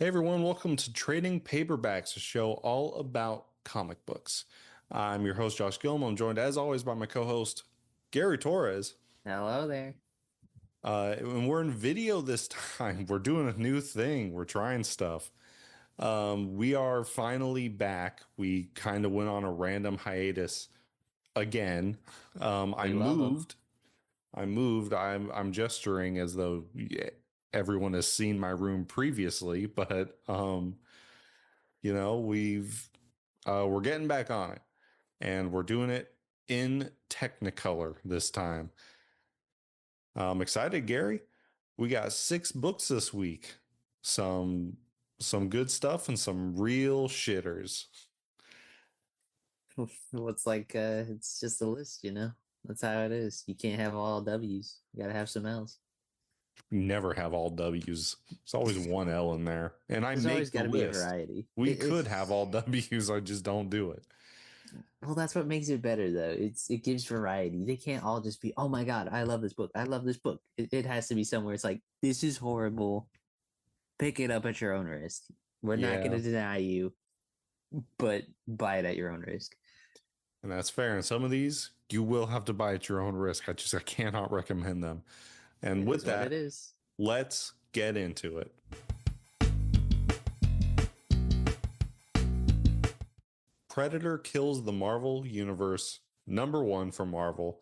Hey everyone, welcome to Trading Paperbacks, a show all about comic books. I'm your host, Josh Gilliam. I'm joined as always by my co-host, Gary Torres. Hello there. And we're in video this time. We're doing a new thing. We're trying stuff. We are finally back. We kind of went on a random hiatus again. I We love them. moved. I moved. I'm gesturing as though everyone has seen my room previously, but we're getting back on it, and we're doing it in Technicolor this time. I'm excited, Gary. We got 6 books this week. Some good stuff and some real shitters. What's it's just a list, you know? That's how it is. You can't have all W's. You gotta have some L's. You never have all W's. There's always one L in there. And I There's always make the got to be a list. variety. We could have all W's, I just don't do it. Well, that's what makes it better, though. It gives variety. They can't all just be, oh my god, I love this book. I love this book. It has to be somewhere. It's like this is horrible. Pick it up at your own risk. We're not going Yeah, to deny you, but buy it at your own risk. and that's fair. And some of these you will have to buy at your own risk. I cannot recommend them. And It with is what it that, is. let's get into it. Predator Kills the Marvel Universe, #1 for Marvel.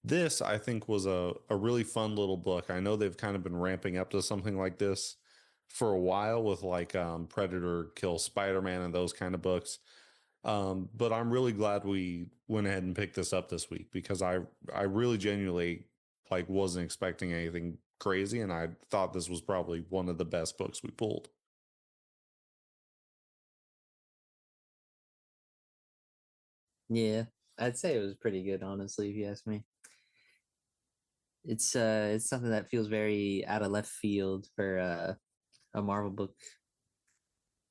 This, I think, was a really fun little book. I know they've kind of been ramping up to something like this for a while with Predator Kills Spider-Man and those kind of books. But I'm really glad we went ahead and picked this up this week because I really genuinely wasn't expecting anything crazy, and I thought this was probably one of the best books we pulled. Yeah, I'd say it was pretty good, honestly, if you ask me. It's something that feels very out of left field for a Marvel book,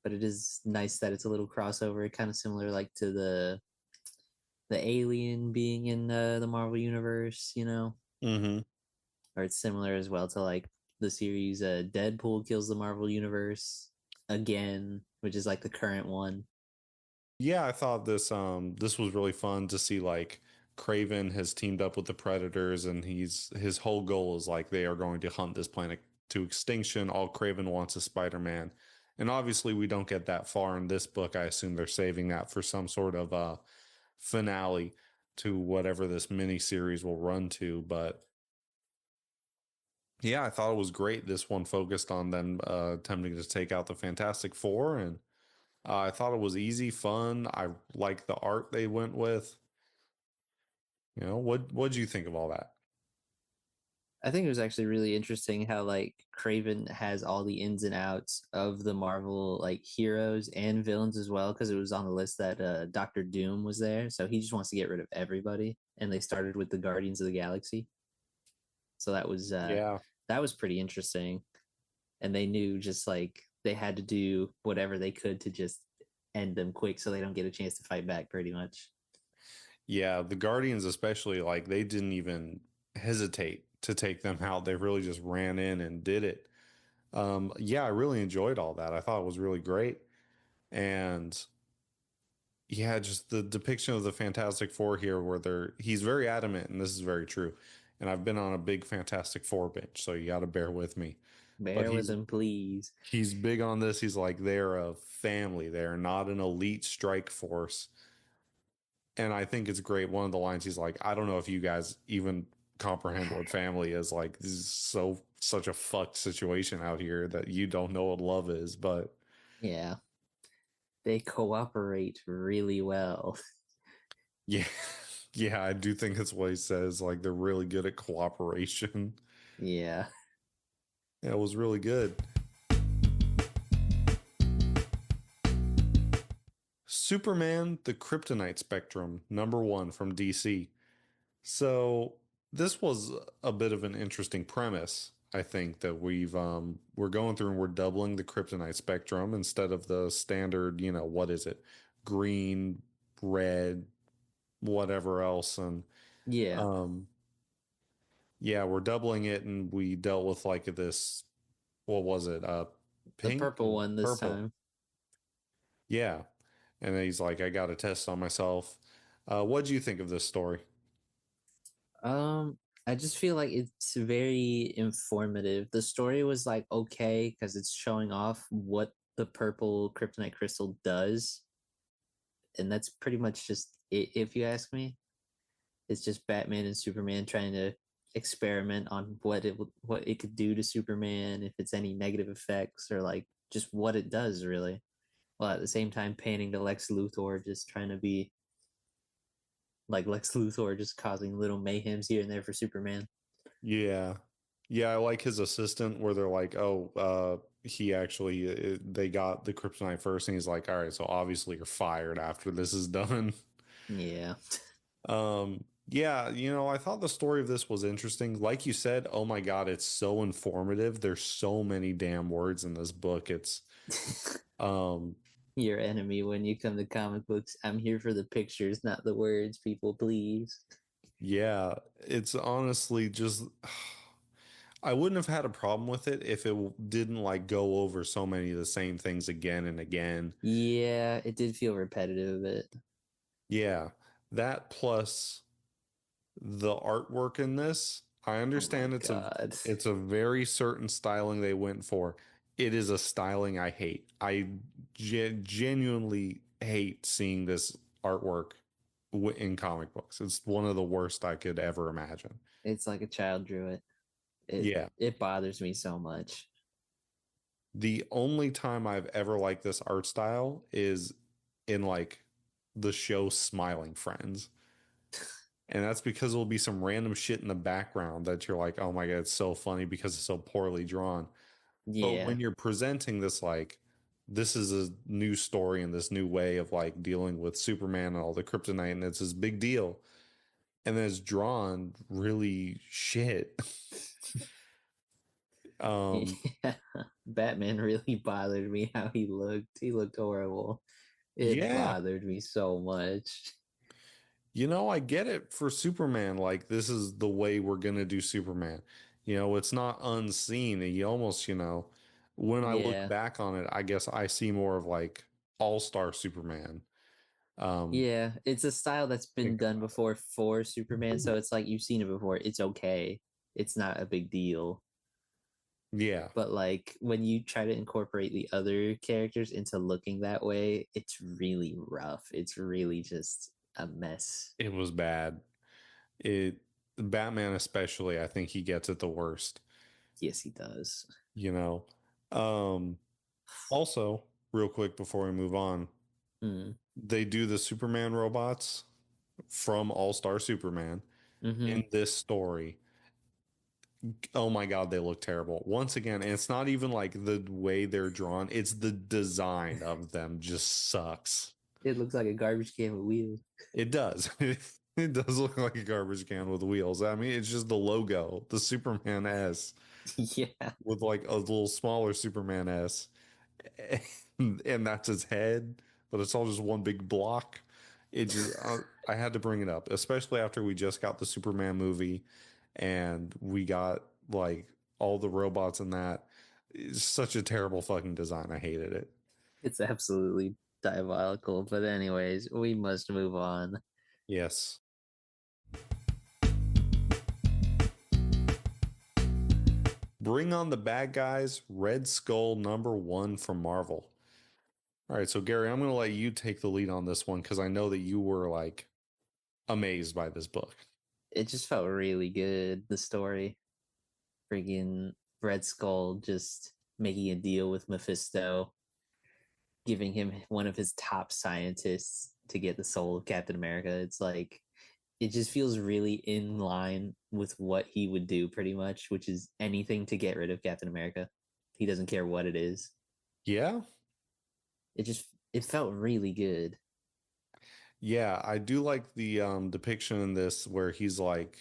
but it is nice that it's a little crossover, kind of similar like to the alien being in the Marvel universe, you know, Mm-hmm. or it's similar as well to like the series Deadpool kills the Marvel universe again, which is like the current one. Yeah, I thought this was really fun to see Craven has teamed up with the Predators, and his whole goal is they are going to hunt this planet to extinction. All Craven wants is Spider-Man. And obviously we don't get that far in this book. I assume they're saving that for some sort of finale to whatever this mini series will run to. But yeah, I thought it was great. This one focused on them attempting to take out the Fantastic Four, and I thought it was easy, fun. I like the art they went with. What'd you think of all that? I think it was actually really interesting how like Craven has all the ins and outs of the Marvel like heroes and villains as well, because it was on the list that Doctor Doom was there. So he just wants to get rid of everybody. And they started with the Guardians of the Galaxy. So Yeah. that was pretty interesting. And they knew just like they had to do whatever they could to just end them quick so they don't get a chance to fight back pretty much. Yeah, the Guardians especially, they didn't even hesitate to take them out. They really just ran in and did it. Yeah, I really enjoyed all that. I thought it was really great. And yeah, just the depiction of the Fantastic Four here where he's very adamant, and this is very true. And I've been on a big Fantastic Four bench, so you got to bear with me. But Bear with them, please. he's big on this. He's like, they're a family. They're not an elite strike force. And I think it's great. One of the lines he's like, I don't know if you guys even comprehend what family is. Like, this is such a fucked situation out here that you don't know what love is. But Yeah, they cooperate really well. yeah, yeah, I do think that's what he says. Like, they're really good at cooperation. Yeah. Yeah, it was really good. Superman, the Kryptonite Spectrum, #1 from DC. So this was a bit of an interesting premise. I think that we're going through and we're doubling the kryptonite spectrum instead of the standard, what is it? Green, red, whatever else. And Yeah. um yeah, we're doubling it, and we dealt with this, what was it? The Pink purple and one this purple. time. Yeah. And then he's like, I got a test on myself. What do you think of this story? Um, I just feel like it's very informative. The story was like okay because it's showing off what the purple kryptonite crystal does, and that's pretty much just it, if you ask me. It's just Batman and Superman trying to experiment on what it could do to Superman, if it's any negative effects or like just what it does really. While at the same time panning to Lex Luthor, just trying to be like Lex Luthor, just causing little mayhems here and there for Superman. Yeah. Yeah, I like his assistant where they're like, oh, he actually, they got the kryptonite first. And he's like, all right, so obviously you're fired after this is done. Yeah. Yeah, I thought the story of this was interesting. Like you said, oh my God, it's so informative. There's so many damn words in this book. Um, Your enemy when you come to comic books. I'm here for the pictures, not the words, people, please. yeah, it's honestly just, I wouldn't have had a problem with it if it didn't like go over so many of the same things again and again. Yeah, it did feel repetitive a bit. Yeah, that plus the artwork in this, I Oh my understand god. it's a very certain styling they went for. It is a styling I hate. I genuinely hate seeing this artwork in comic books. It's one of the worst I could ever imagine. It's like a child drew it. It Yeah. it bothers me so much. The only time I've ever liked this art style is in like the show Smiling Friends. And that's because there'll be some random shit in the background that you're like, oh my God, it's so funny because it's so poorly drawn. But Yeah. when you're presenting this, like, this is a new story and this new way of like dealing with Superman and all the kryptonite, and it's this big deal. And then it's drawn really shit. Um, Yeah. Batman really bothered me how he looked. He looked horrible. It yeah, bothered me so much. I get it for Superman. Like, this is the way we're gonna do Superman. It's not unseen. And you almost, when I look Yeah. back on it, I guess I see more of like all-star Superman. Um, Yeah. It's a style that's been thinking done about before for Superman, so it's like you've seen it before. It's okay. It's not a big deal. it. Yeah, But like when you try to incorporate the other characters into looking that way, it's really rough. It's really just a mess. it was bad. It Batman especially, I think he gets it the worst, Yes, he does. you know. Um Also, real quick before we move on, Mm. they do the Superman robots from All-Star Superman Mm-hmm. in this story. Oh my God, they look terrible. Once again, and it's not even like the way they're drawn, it's the design of them just sucks. It looks like a garbage can with wheels. It does. It does look like a garbage can with wheels. I mean, it's just the logo, the Superman S Yeah. with like a little smaller Superman S. And that's his head, but it's all just one big block. It just, I had to bring it up, especially after we just got the Superman movie and we got like all the robots in that. It's such a terrible fucking design. I hated it. It's absolutely diabolical. But anyways, we must move on. Yes. Bring on the bad guys, Red Skull #1 from Marvel. All right, so Gary, I'm going to let you take the lead on this one because I know that you were like amazed by this book. It just felt really good, the story. Friggin' Red Skull just making a deal with Mephisto, giving him one of his top scientists to get the soul of Captain America. It's like it just feels really in line with what he would do pretty much, which is anything to get rid of Captain America. He doesn't care what it is. Yeah, It felt really good. yeah, I do like the depiction in this where he's like,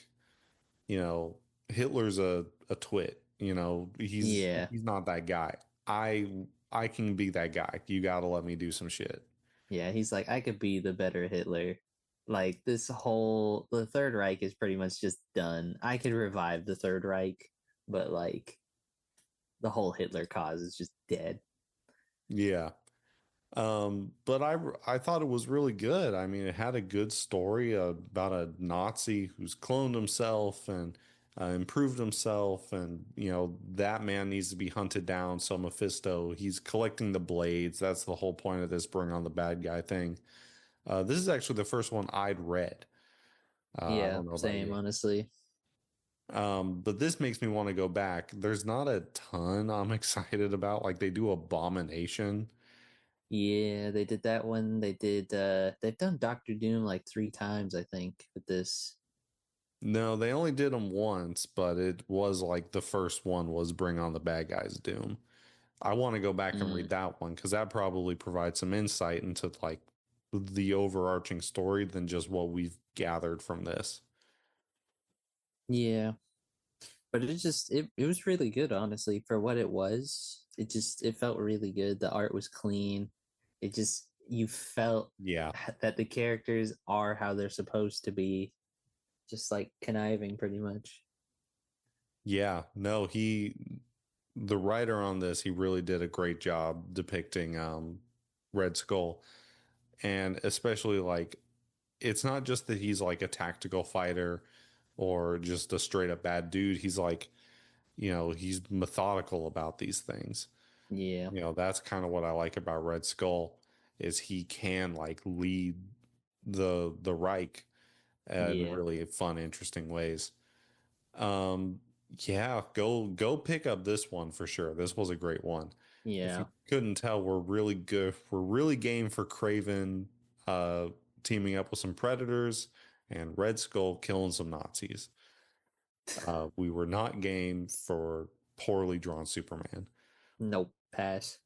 you know, Hitler's a twit, Yeah. he's not that guy. I I can be that guy. You got to let me do some shit. Yeah, he's like, I could be the better Hitler. Like the Third Reich is pretty much just done. I could revive the Third Reich, but like the whole Hitler cause is just dead. Yeah. But I thought it was really good. I mean, it had a good story about a Nazi who's cloned himself and improved himself, and that man needs to be hunted down. So Mephisto, he's collecting the blades. That's the whole point of this bring on the bad guy thing. This is actually the first one I'd read. I Yeah, don't know about same, you. honestly. But this makes me want to go back. There's not a ton I'm excited about. Like they do Abomination. Yeah, they did that one. They've done Doctor Doom like 3 times, I think, with this. No, they only did them once, but it was like the first one was Bring on the Bad Guys Doom. I want to go back and read Mm, that one because that probably provides some insight into like the overarching story than just what we've gathered from this. yeah. But it was really good, honestly, for what it was. It felt really good. The art was clean. It just you felt Yeah. that the characters are how they're supposed to be, just like conniving pretty much. Yeah. No, the writer on this, he really did a great job depicting Red Skull. And especially like it's not just that he's like a tactical fighter or just a straight up bad dude. He's like, he's methodical about these things. Yeah, That's kind of what I like about Red Skull is he can like lead the Reich in yeah, really fun, interesting ways. Um, yeah, go pick up this one for sure. This was a great one. If you yeah. couldn't tell, we're really good. We're really game for Craven uh teaming up with some predators and Red Skull killing some Nazis. We were not game for poorly drawn Superman. Nope, pass.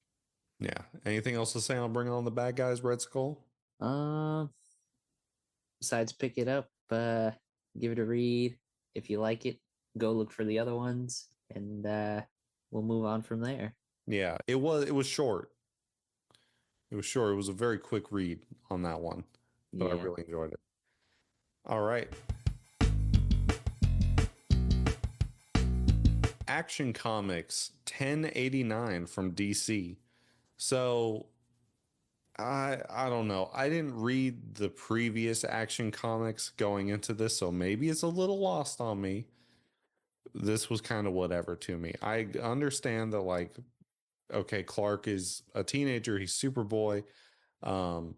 Yeah. Anything else to say on bringing on the bad guys, Red Skull? Um, Besides pick it up, give it a read. If you like it, go look for the other ones, and we'll move on from there. Yeah, it was short. It was short. It was a very quick read on that one, but I Yeah. really enjoyed it. All right. Action Comics 1089 from DC. So I don't know. I didn't read the previous Action Comics going into this, so maybe it's a little lost on me. This was kind of whatever to me. I understand that like okay, Clark is a teenager, he's Superboy. Um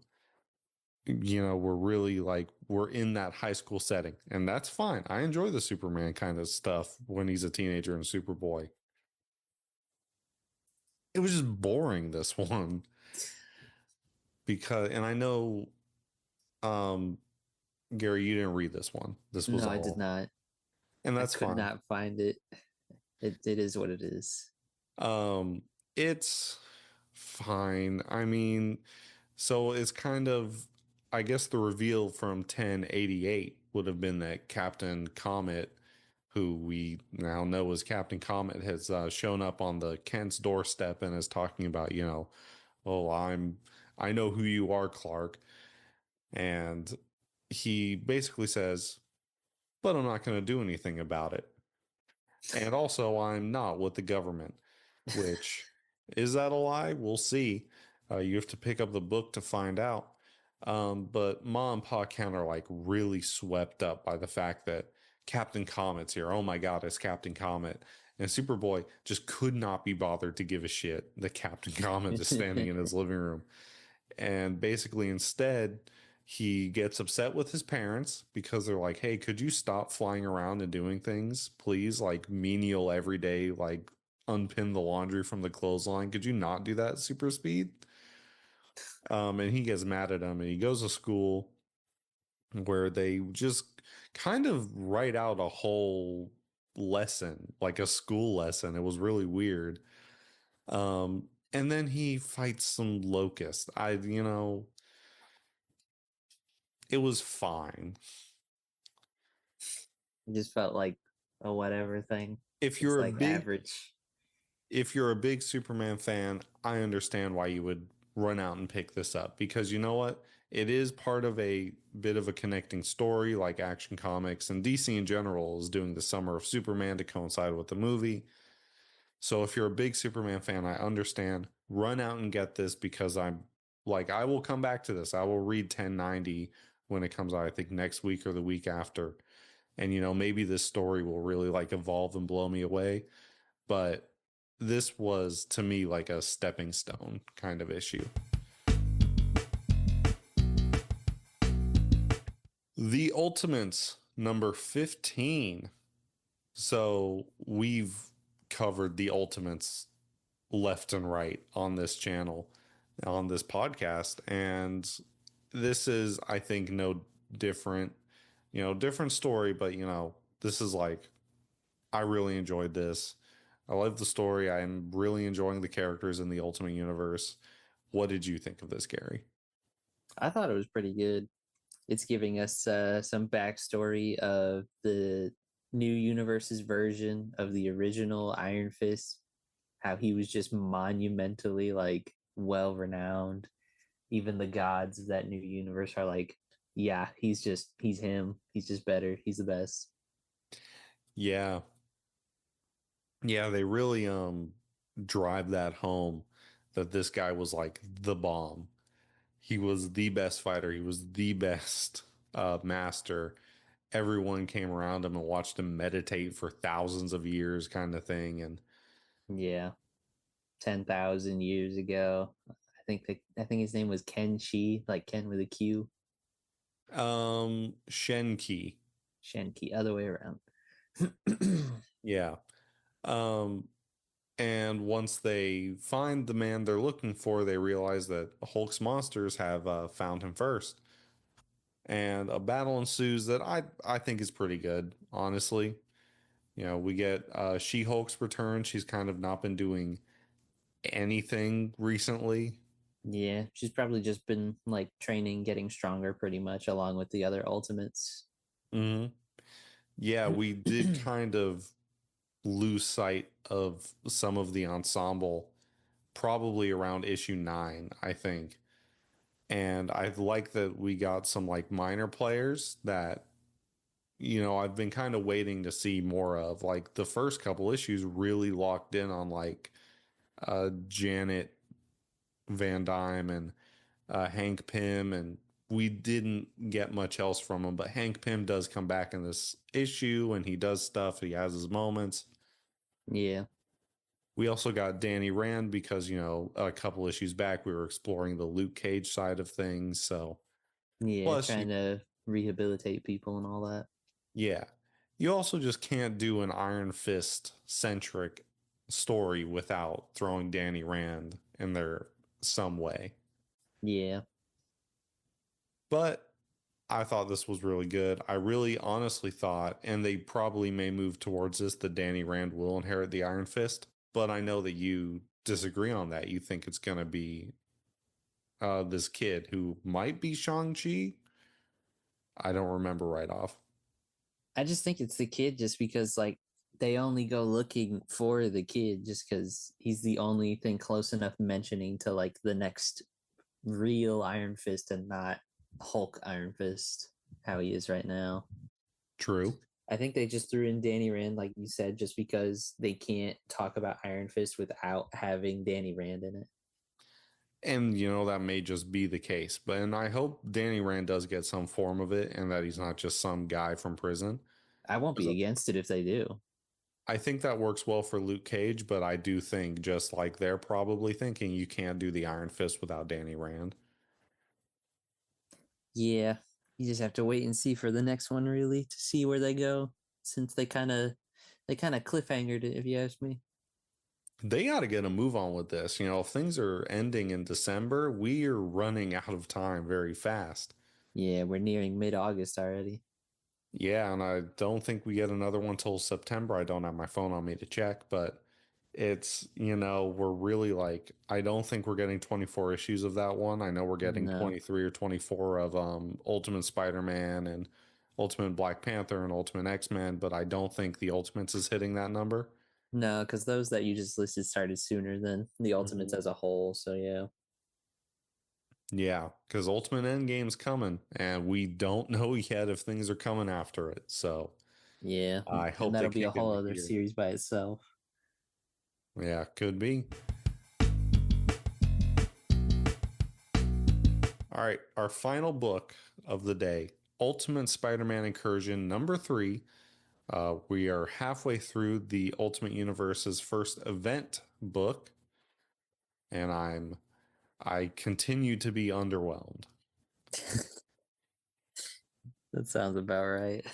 we're really like we're in that high school setting, and that's fine. I enjoy the Superman kind of stuff when he's a teenager and Superboy. It was just boring this one because and I know um Gary, you didn't read this one. This was No, I did all, not. and I that's could fine. not find it. It is what it is. Um, it's fine. I mean, so it's kind of, I guess the reveal from 1088 would have been that Captain Comet, who we now know as Captain Comet, has shown up on the Kent's doorstep and is talking about, oh, I know who you are, Clark. And he basically says, but I'm not going to do anything about it. And also, I'm not with the government, which is that a lie? We'll see. You have to pick up the book to find out. But Ma and Pa Kent are like really swept up by the fact that Captain Comet's here. Oh my God, it's Captain Comet. And Superboy just could not be bothered to give a shit that Captain Comet is standing in his living room. And basically, instead, he gets upset with his parents because they're like, hey, could you stop flying around and doing things, please? Like menial every day, like unpin the laundry from the clothesline. Could you not do that at super speed? And he gets mad at him and he goes to school where they just kind of write out a whole lesson, like a school lesson. It was really weird. And then he fights some locusts. It was fine. It just felt like a whatever thing. If It's you're a like big average. if you're a big Superman fan, I understand why you would run out and pick this up because you know what? It is part of a bit of a connecting story like Action Comics, and DC in general is doing the Summer of Superman to coincide with the movie. So if you're a big Superman fan, I understand. Run out and get this because I'm like, I will come back to this. I will read 1090 when it comes out, I think next week or the week after. And, maybe this story will really like evolve and blow me away. But this was to me like a stepping stone kind of issue. The Ultimates, number 15. So we've covered the Ultimates left and right on this channel, on this podcast. And this is, I think, no different, different story, but, this is like, I really enjoyed this. I love the story. I'm really enjoying the characters in the Ultimate Universe. What did you think of this, Gary? I thought it was pretty good. It's giving us some backstory of the new universe's version of the original Iron Fist, how he was just monumentally like well renowned. Even the gods of that new universe are like, yeah, he's him. He's just better. He's the best. Yeah. Yeah, they really drive that home that this guy was like the bomb. He was the best fighter. He was the best master. Everyone came around him and watched him meditate for thousands of years, kind of thing. And Yeah, 10,000 years ago. I think his name was Ken Shi, like Ken with a Q. Shenki, Shenki, other way around. yeah. Um, and once they find the man they're looking for, they realize that Hulk's monsters have found him first, and a battle ensues that I think is pretty good, honestly. We get She-Hulk's return. She's kind of not been doing anything recently. Yeah, she's probably just been like training, getting stronger pretty much along with the other ultimates. Hmm. Yeah, we did kind of lose sight of some of the ensemble probably around issue 9, I think. And I like that we got some like minor players that, I've been kind of waiting to see more of. Like the first couple issues really locked in on like Janet Van Dyne and Hank Pym, and we didn't get much else from him. But Hank Pym does come back in this issue, and he does stuff. He has his moments. Yeah, We also got Danny Rand because a couple issues back we were exploring the Luke Cage side of things. So yeah, plus you, trying to rehabilitate people and all that. yeah, you also just can't do an Iron Fist centric story without throwing Danny Rand in there some way. Yeah, But I thought this was really good. I really honestly thought, and they probably may move towards this, that Danny Rand will inherit the Iron Fist. But I know that you disagree on that. You think it's going to be this kid who might be Shang-Chi. I don't remember right off. I just think it's the kid just because like they only go looking for the kid just because he's the only thing close enough mentioning to like the next real Iron Fist and not Hulk Iron Fist, how he is right now. True. I think they just threw in Danny Rand, like you said, just because they can't talk about Iron Fist without having Danny Rand in it. And, that may just be the case. But, and I hope Danny Rand does get some form of it and that he's not just some guy from prison. I won't be against it if they do. I think that works well for Luke Cage, but I do think just like they're probably thinking you can't do the Iron Fist without Danny Rand. Yeah, you just have to wait and see for the next one, really, to see where they go. Since they kind of cliffhangered it, if you ask me. They got to get a move on with this. If things are ending in December, we are running out of time very fast. Yeah, we're nearing mid-August already. Yeah, and I don't think we get another one till September. I don't have my phone on me to check, but we're really like, I don't think we're getting 24 issues of that one. I know we're getting No, 23 or 24 of Ultimate Spider-Man and Ultimate Black Panther and Ultimate X-Men, but I don't think the Ultimates is hitting that number. no, because those that you just listed started sooner than the Ultimates Mhm. as a whole. So yeah, Yeah, because Ultimate Endgame's coming, and we don't know yet if things are coming after it. So yeah, I and hope they that'll be a kick it whole into other gear. series by itself. Yeah, could be. All right, our final book of the day, Ultimate Spider-Man Incursion number 3. We are halfway through the Ultimate Universe's first event book, and I continue to be underwhelmed. That sounds about right.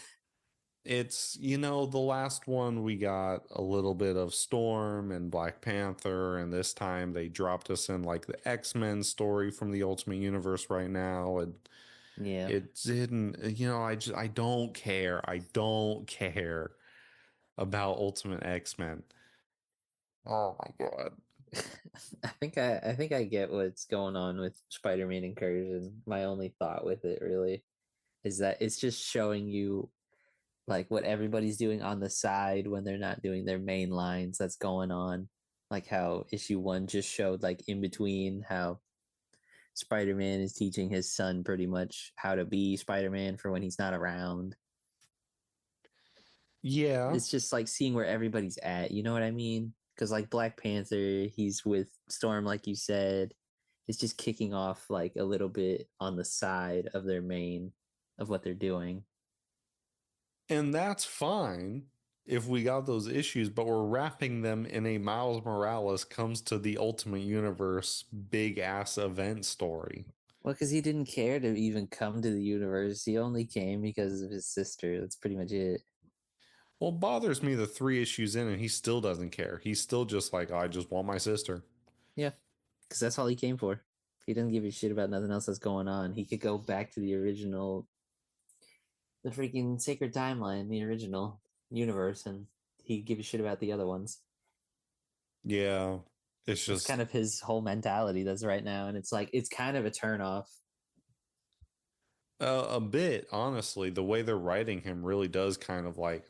It's, the last one we got a little bit of Storm and Black Panther, and this time they dropped us in like the X-Men story from the Ultimate Universe right now, and Yeah. it didn't, I don't care. I don't care about Ultimate X-Men. Oh my God. I think I get what's going on with Spider-Man Incursion. My only thought with it really is that it's just showing you like what everybody's doing on the side when they're not doing their main lines that's going on. Like how issue 1 just showed like in between how Spider-Man is teaching his son pretty much how to be Spider-Man for when he's not around. Yeah. It's just like seeing where everybody's at, you know what I mean? Because like Black Panther, he's with Storm, like you said. It's just kicking off like a little bit on the side of their main of what they're doing. And that's fine if we got those issues, but we're wrapping them in a Miles Morales comes to the Ultimate Universe big ass event story. Well, because he didn't care to even come to the universe. He only came because of his sister. That's pretty much it. Well, it bothers me the 3 issues in and he still doesn't care. He's still just like, I just want my sister. Yeah, because that's all he came for. He doesn't give a shit about nothing else that's going on. He could go back to the original, the freaking sacred timeline, the original universe, and he'd give a shit about the other ones. Yeah. It's That's just kind of his whole mentality that's right now, and it's like it's kind of a turn off. a bit, honestly. The way they're writing him really does kind of like,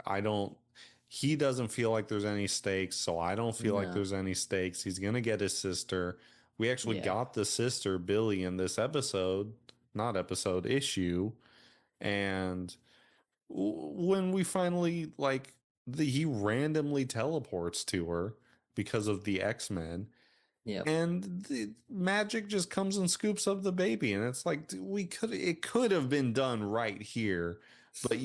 he doesn't feel like there's any stakes, so I don't feel like No, there's any stakes. He's going to get his sister. We actually yeah, got the sister, Billy, in this episode, not episode, issue. And when we finally, like, he randomly teleports to her because of the X-Men yep. and the magic just comes and scoops up the baby, and it's like it could have been done right here, but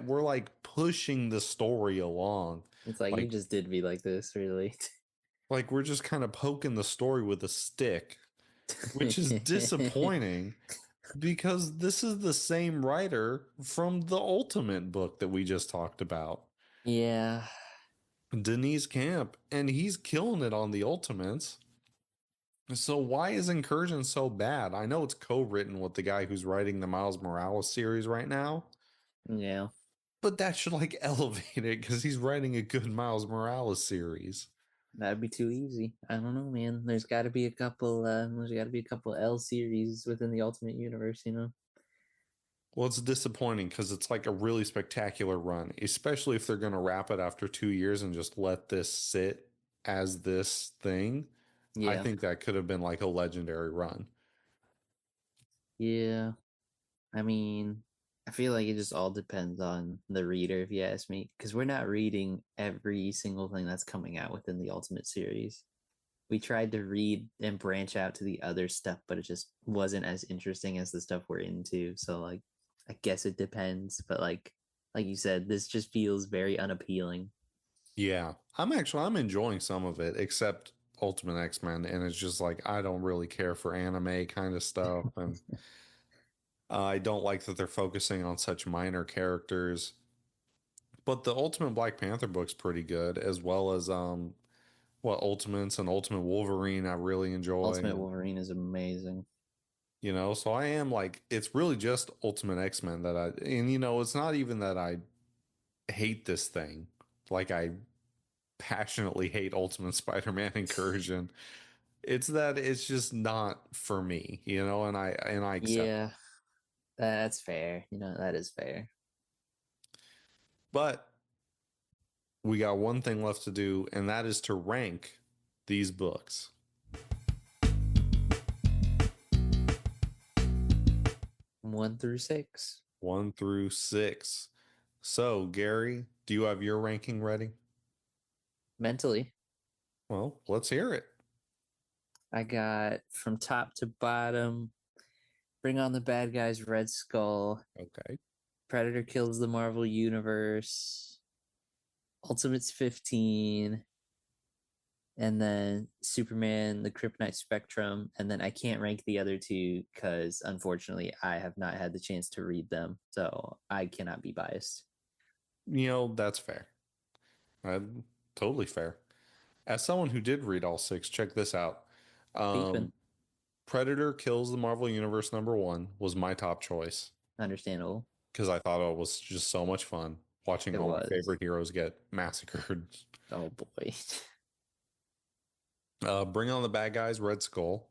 we're like pushing the story along, It's like you like just did me like this, really. we're just kind of poking the story with a stick, which is disappointing because this is the same writer from the Ultimate book that we just talked about, Yeah, Denise Camp, and he's killing it on the Ultimates. So why is Incursion so bad? I know it's co-written with the guy who's writing the Miles Morales series right now, yeah. but that should like elevate it because he's writing a good Miles Morales series. That'd be too easy. I don't know, man. There's got to be a couple. There's got to be a couple L series within the Ultimate Universe. You know. Well, it's disappointing because it's like a really spectacular run, especially if they're going to wrap it after 2 years and just let this sit as this thing. I Yeah, think that could have been like a legendary run. yeah. I mean, I feel like it just all depends on the reader, if you ask me, because we're not reading every single thing that's coming out within the Ultimate series. We tried to read and branch out to the other stuff, but it just wasn't as interesting as the stuff we're into. So, like, I guess it depends. But like you said, this just feels very unappealing. Yeah, I'm enjoying some of it, except Ultimate X-Men, and it's just like I don't really care for anime kind of stuff, and I don't like that they're focusing on such minor characters. But the Ultimate Black Panther book's pretty good, as well as what Ultimates and Ultimate Wolverine I really enjoy, Ultimate and Wolverine is amazing. so I am like it's really just Ultimate X-Men that and it's not even that I hate this thing, like I passionately hate Ultimate Spider-Man Incursion. It's that it's just not for me, and I accept it. Yeah, that's fair. You know, that is fair. But we got one thing left to do, and that is to rank these books 1 through 6. 1 through 6. So, Gary, do you have your ranking ready? Mentally. Well, let's hear it. I got from top to bottom. Bring on the bad guys, Red Skull. Okay. Predator kills the Marvel Universe. Ultimates 15. And then Superman, the Kryptonite Spectrum. And then I can't rank the other two because unfortunately I have not had the chance to read them. So I cannot be biased. That's fair. Uh, totally fair. As someone who did read all six, check this out. Peeping. Um, Predator Kills the Marvel Universe #1 was my top choice Understandable. because I thought it was just so much fun watching It all my was. favorite heroes get massacred. Oh boy. Bring on the Bad Guys, Red Skull,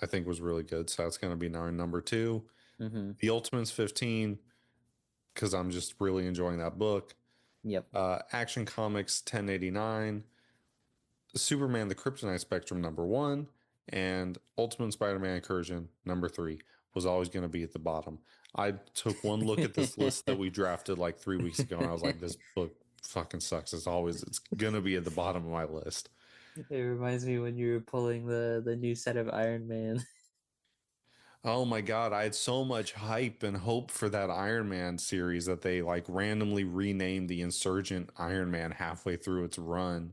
I think was really good. So that's going to be our #2. Mm-hmm. The Ultimates 15, because I'm just really enjoying that book. Yep. Action Comics 1089, Superman the Kryptonite Spectrum #1, and Ultimate Spider-Man Incursion #3 was always going to be at the bottom. I took one look at this list that we drafted like 3 weeks ago, and I was like, this book fucking sucks. It's gonna be at the bottom of my list. It reminds me when you were pulling the new set of Iron Man. Oh my God, I had so much hype and hope for that Iron Man series that they like randomly renamed the Insurgent Iron Man halfway through its run.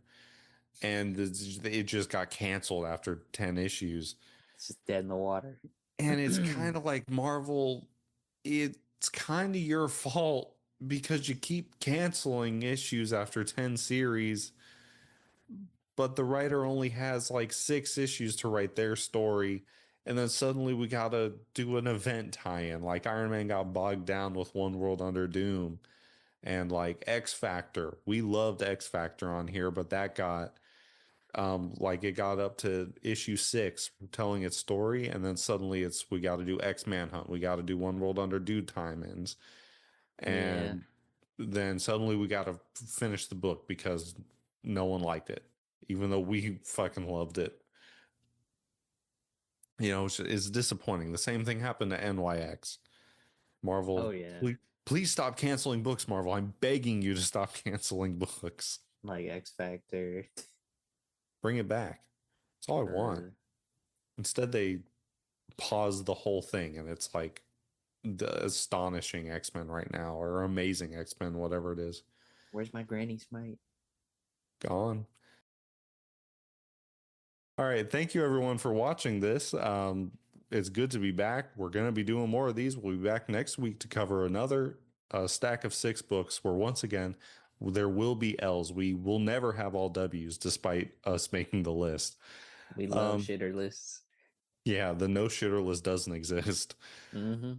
And it just got canceled after 10 issues. It's just dead in the water. And it's kind of like Marvel, it's kind of your fault because you keep canceling issues after 10 series, but the writer only has like 6 issues to write their story. And then suddenly we got to do an event tie in. Like Iron Man got bogged down with One World Under Doom and like X Factor. We loved X Factor on here, but that got like it got up to issue 6 telling its story, and then suddenly we got to do X Manhunt, we got to do One World Under Dude tie-ins, Yeah. and then suddenly we got to finish the book because no one liked it, even though we fucking loved it. It's disappointing. The same thing happened to NYX. Oh Marvel, yeah. please stop canceling books, Marvel. I'm begging you to stop canceling books. Like X Factor. Bring it back. That's all I want. Uh, Instead, they pause the whole thing, and it's like the astonishing X-Men right now, or amazing X-Men, whatever it is, where's my Granny Smite? gone. All right, thank you everyone for watching this. It's good to be back. We're going to be doing more of these. We'll be back next week to cover another stack of 6 books where once again there will be L's. We will never have all W's despite us making the list. We love um shitter lists. yeah, the no shitter list doesn't exist. Mm-hmm.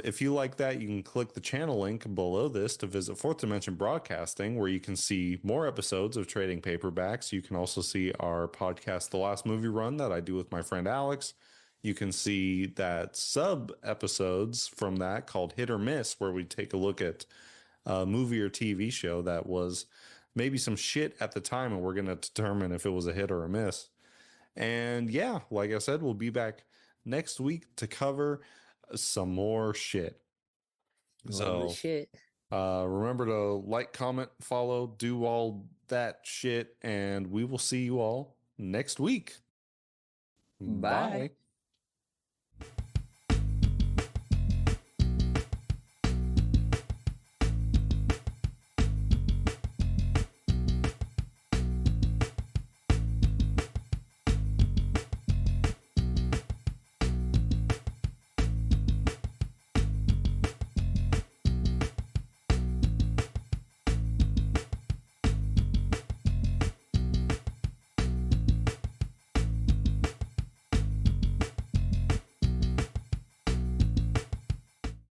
If you like that, you can click the channel link below this to visit Fourth Dimension Broadcasting, where you can see more episodes of Trading Paperbacks. You can also see our podcast, The Last Movie Run, that I do with my friend Alex. You can see that sub episodes from that called Hit or Miss, where we take a look at a movie or TV show that was maybe some shit at the time, and we're going to determine if it was a hit or a miss. And yeah, like I said, we'll be back next week to cover some more shit. Love the So shit. remember to like, comment, follow, do all that shit, and we will see you all next week. Bye. Bye.